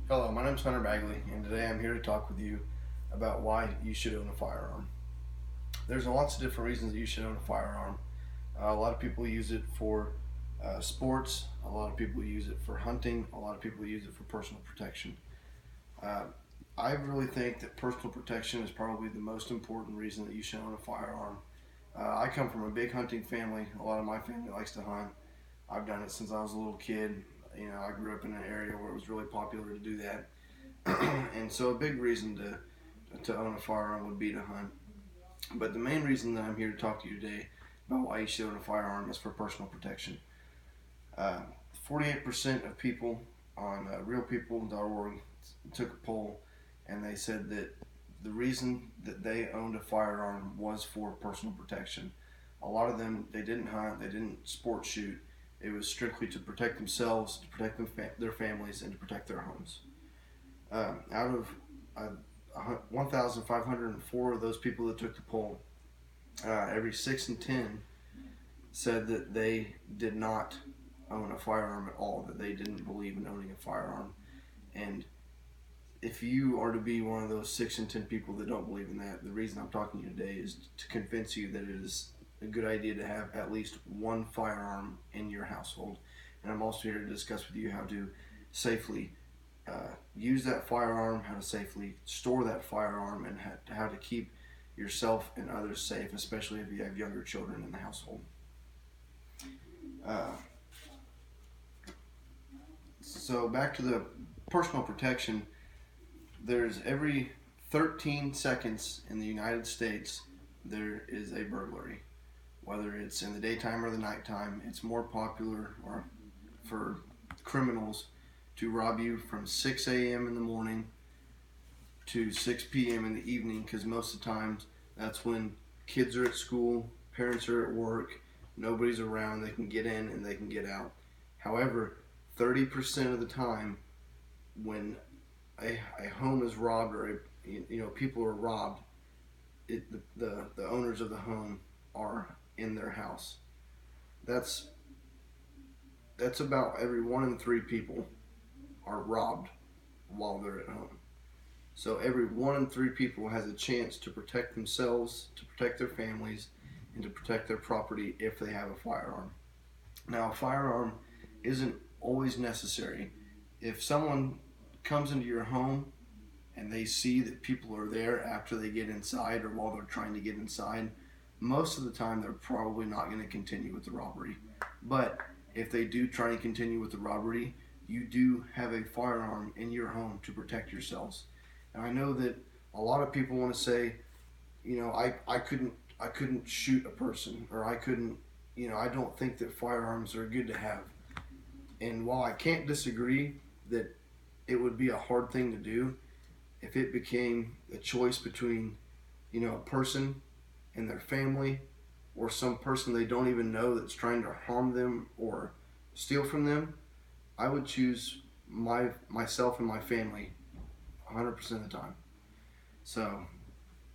Hello, my name is Hunter Bagley, and today I'm here to talk with you about why you should own a firearm. There's lots of different reasons that you should own a firearm. A lot of people use it for sports, a lot of people use it for hunting, a lot of people use it for personal protection. Uh, I really think that personal protection is probably the most important reason that you should own a firearm. I come from a big hunting family. A lot of my family likes to hunt. I've done it since I was a little kid. I grew up in an area where it was really popular to do that. And so a big reason to own a firearm would be to hunt. But the main reason that I'm here to talk to you today about why you should own a firearm is for personal protection. Uh, 48% of people on realpeople.org took a poll, and they said that the reason that they owned a firearm was for personal protection. A lot of them, they didn't hunt, they didn't sport shoot. It was strictly to protect themselves, to protect their families, and to protect their homes. Out of 1,504 of those people that took the poll, every 6 in 10 said that they did not own a firearm at all, that they didn't believe in owning a firearm. And if you are to be one of those 6 in 10 people that don't believe in that, the reason I'm talking to you today is to convince you that it is a good idea to have at least one firearm in your household. And I'm also here to discuss with you how to safely use that firearm, how to safely store that firearm, and how to keep yourself and others safe, especially if you have younger children in the household. Uh, so back to the personal protection, there's every 13 seconds in the United States there is a burglary. Whether it's in the daytime or the nighttime, it's more popular or for criminals to rob you from 6 a.m. in the morning to 6 p.m. in the evening, because most of the times that's when kids are at school, parents are at work, nobody's around, they can get in and they can get out. However, 30% of the time when a home is robbed, or people are robbed, the owners of the home are in their house. That's that's about every 1 in 3 people are robbed while they're at home. So every 1 in 3 people has a chance to protect themselves, to protect their families, and to protect their property if they have a firearm. Now, a firearm isn't always necessary. If someone comes into your home and they see that people are there after they get inside or while they're trying to get inside, most of the time they're probably not going to continue with the robbery. But if they do try and continue with the robbery, you do have a firearm in your home to protect yourselves. And I know that a lot of people want to say, I couldn't shoot a person, or I couldn't, I don't think that firearms are good to have. And while I can't disagree that it would be a hard thing to do, if it became a choice between, a person and their family, or some person they don't even know that's trying to harm them or steal from them, I would choose myself and my family 100% of the time. So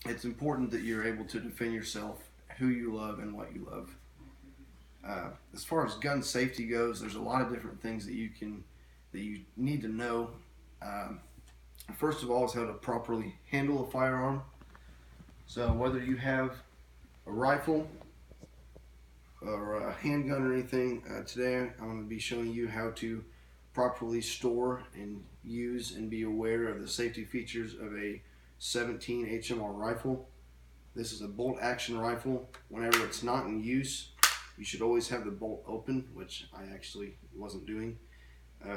it's important that you're able to defend yourself, who you love, and what you love. As far as gun safety goes, there's a lot of different things that you need to know. Um, First of all, is how to properly handle a firearm. So whether you have a rifle or a handgun or anything, today I'm going to be showing you how to properly store and use and be aware of the safety features of a 17 HMR rifle. This is a bolt action rifle. Whenever it's not in use, you should always have the bolt open, which I actually wasn't doing.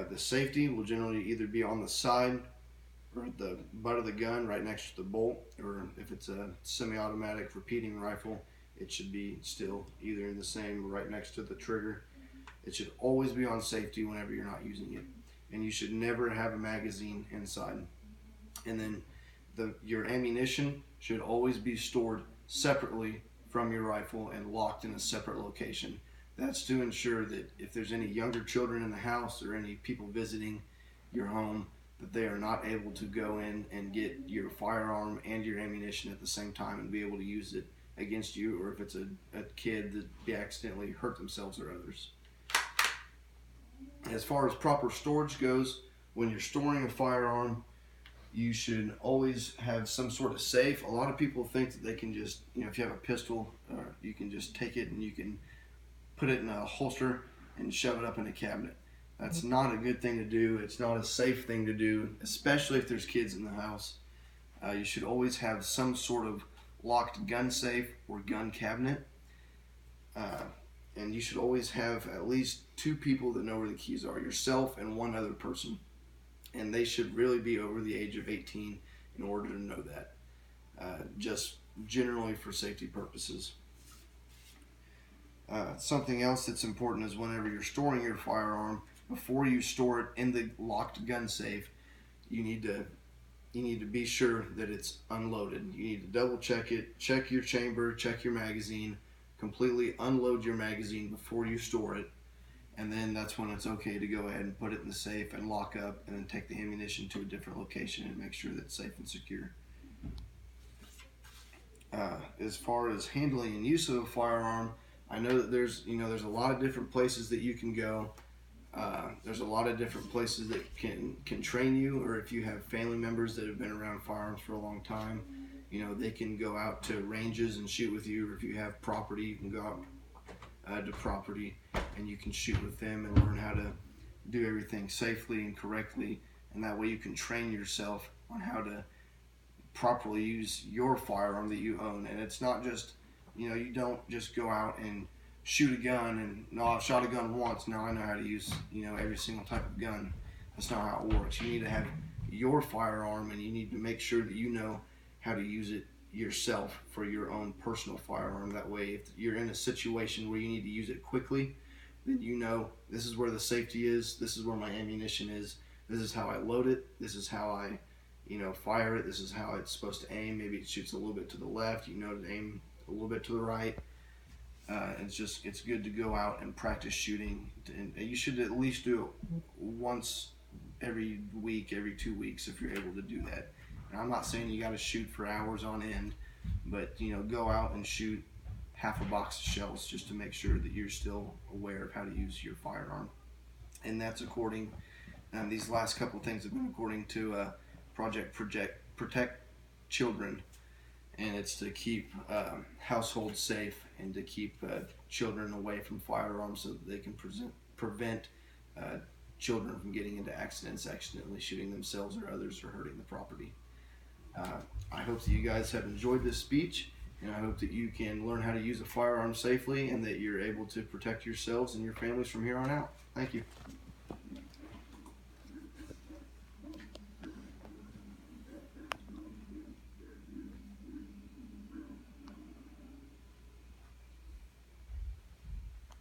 The safety will generally either be on the side or at the butt of the gun right next to the bolt, or if it's a semi-automatic repeating rifle, it should be still either in the same right next to the trigger. It should always be on safety whenever you're not using it, and you should never have a magazine inside. And then your ammunition should always be stored separately from your rifle and locked in a separate location. That's to ensure that if there's any younger children in the house or any people visiting your home, that they are not able to go in and get your firearm and your ammunition at the same time and be able to use it against you, or if it's a kid that be accidentally hurt themselves or others. As far as proper storage goes, when you're storing a firearm, you should always have some sort of safe. A lot of people think that they can just, if you have a pistol, you can just take it and you can put it in a holster and shove it up in a cabinet. That's not a good thing to do. It's not a safe thing to do, especially if there's kids in the house. You should always have some sort of locked gun safe or gun cabinet. And you should always have at least two people that know where the keys are, yourself and one other person. And they should really be over the age of 18 in order to know that, just generally for safety purposes. Something else that's important is whenever you're storing your firearm, before you store it in the locked gun safe, you need to be sure that it's unloaded. You need to double check it, check your chamber, check your magazine, completely unload your magazine before you store it, and then that's when it's okay to go ahead and put it in the safe and lock up, and then take the ammunition to a different location and make sure that it's safe and secure. As far as handling and use of a firearm, I know that there's a lot of different places that you can go. There's a lot of different places that can train you, or if you have family members that have been around firearms for a long time, they can go out to ranges and shoot with you, or if you have property, you can go out to property and you can shoot with them and learn how to do everything safely and correctly, and that way you can train yourself on how to properly use your firearm that you own. And it's not just, you don't just go out and shoot a gun and, no, I've shot a gun once, now I know how to use, every single type of gun. That's not how it works. You need to have your firearm, and you need to make sure that you know how to use it yourself for your own personal firearm. That way, if you're in a situation where you need to use it quickly, then this is where the safety is, this is where my ammunition is, this is how I load it, this is how I fire it, this is how it's supposed to aim. Maybe it shoots a little bit to the left, to aim a little bit to the right. It's good to go out and practice shooting, and you should at least do it once every week, every 2 weeks, if you're able to do that. And I'm not saying you got to shoot for hours on end, but go out and shoot half a box of shells just to make sure that you're still aware of how to use your firearm. And that's these last couple of things have been according to Project Protect Children, and it's to keep households safe and to keep children away from firearms so that they can prevent children from getting into accidents, accidentally shooting themselves or others, or hurting the property. I hope that you guys have enjoyed this speech, and I hope that you can learn how to use a firearm safely and that you're able to protect yourselves and your families from here on out. Thank you.